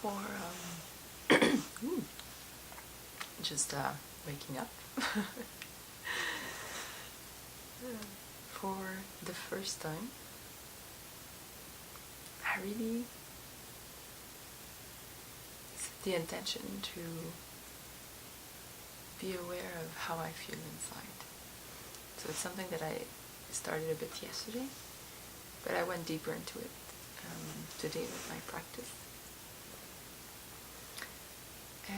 for just waking up. For the first time, I really set the intention to be aware of how I feel inside. So it's something that I started a bit yesterday, but I went deeper into it today with my practice. And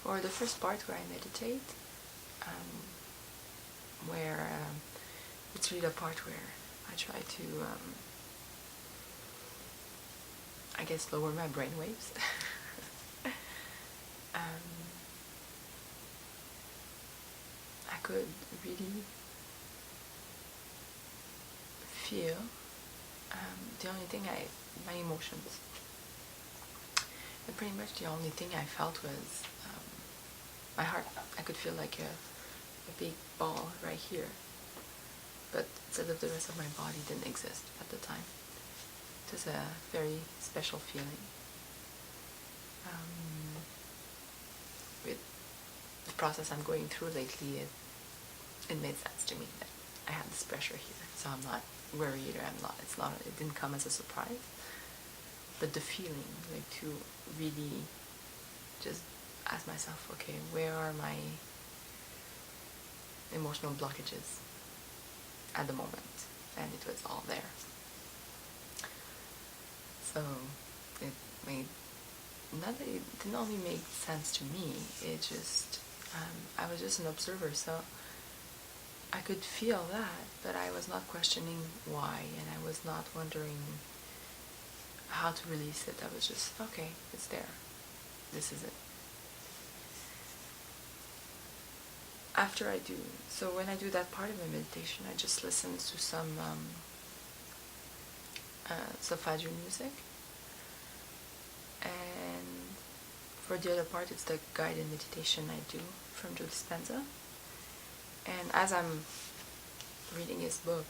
for the first part where I meditate, where it's really the part where I try to, I guess, lower my brain waves. I could really feel the only thing my emotions. And pretty much the only thing I felt was my heart. I could feel like a big ball right here, but instead of the rest of my body didn't exist at the time. It was a very special feeling. With the process I'm going through lately, it made sense to me that I had this pressure here, so I'm not worried, or it didn't come as a surprise. But the feeling, like to really just ask myself, okay, where are my emotional blockages at the moment? And it was all there. So it didn't only make sense to me, it just, I was just an observer, so I could feel that, but I was not questioning why, and I was not wondering how to release it. I was just, okay, it's there. This is it. So when I do that part of my meditation, I just listen to some solfeggio music. And for the other part, it's the guided meditation I do from Joe Dispenza. And as I'm reading his book,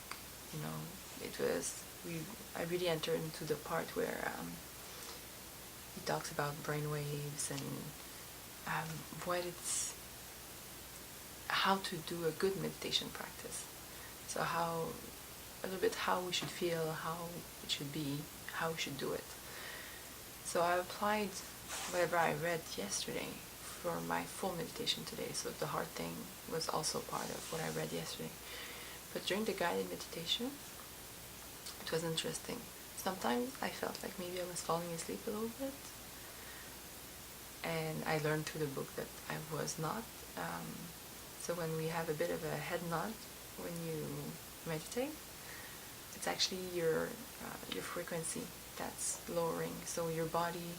I really entered into the part where he talks about brainwaves and how to do a good meditation practice. So a little bit how we should feel, how it should be, how we should do it. So I applied whatever I read yesterday for my full meditation today. So the heart thing was also part of what I read yesterday. But during the guided meditation, it was interesting. Sometimes I felt like maybe I was falling asleep a little bit. And I learned through the book that I was not. So when we have a bit of a head nod when you meditate, it's actually your frequency that's lowering. So your body,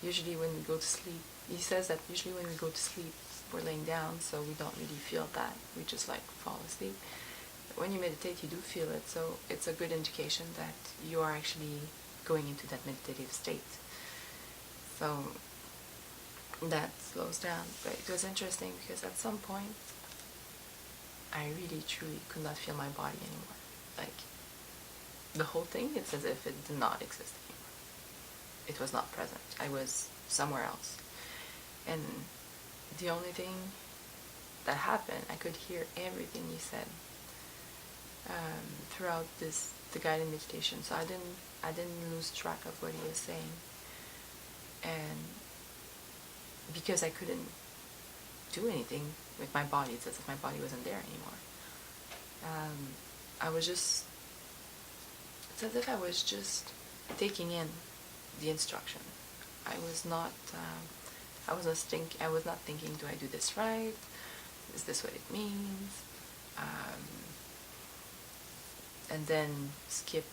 usually when we go to sleep, he says that usually when we go to sleep, we're laying down, so we don't really feel that. We just fall asleep. But when you meditate, you do feel it, so it's a good indication that you are actually going into that meditative state. So that slows down. But it was interesting because at some point, I really truly could not feel my body anymore. Like, the whole thing, it's as if it did not exist anymore. It was not present. I was somewhere else. And the only thing that happened, I could hear everything he said throughout the guided meditation. So I didn't lose track of what he was saying. And because I couldn't do anything with my body, it's as if my body wasn't there anymore. It's as if I was just taking in the instruction. I was not thinking, do I do this right? Is this what it means? And then skip,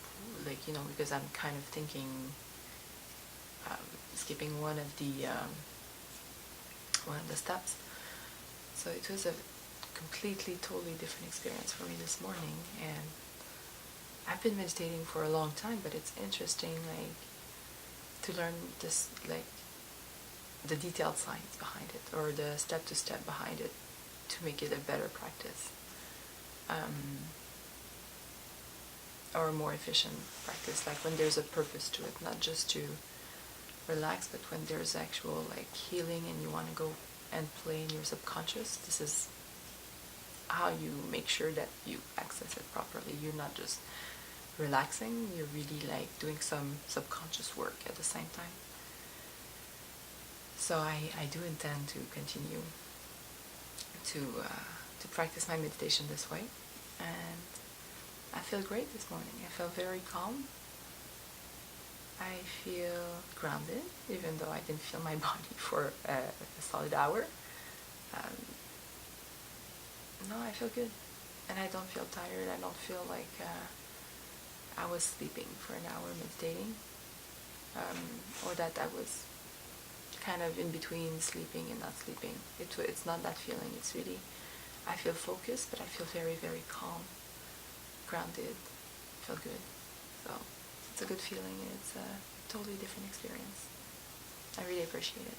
because I'm kind of thinking, skipping one of the steps. So it was a completely, totally different experience for me this morning. And I've been meditating for a long time, but it's interesting, to learn this, the detailed science behind it, or the step-to-step behind it, to make it a better practice. or a more efficient practice, like when there's a purpose to it, not just to relax, but when there's actual like healing and you want to go and play in your subconscious. This is how you make sure that you access it properly. You're not just relaxing, you're really like doing some subconscious work at the same time. So I do intend to continue to practice my meditation this way, and I feel great this morning. I feel very calm. I feel grounded, even though I didn't feel my body for a solid hour. No, I feel good, and I don't feel tired. I don't feel like I was sleeping for an hour meditating, or that I was kind of in between sleeping and not sleeping. It's not that feeling. It's really, I feel focused, but I feel very, very calm, grounded, feel good. So it's a good feeling. It's a totally different experience. I really appreciate it.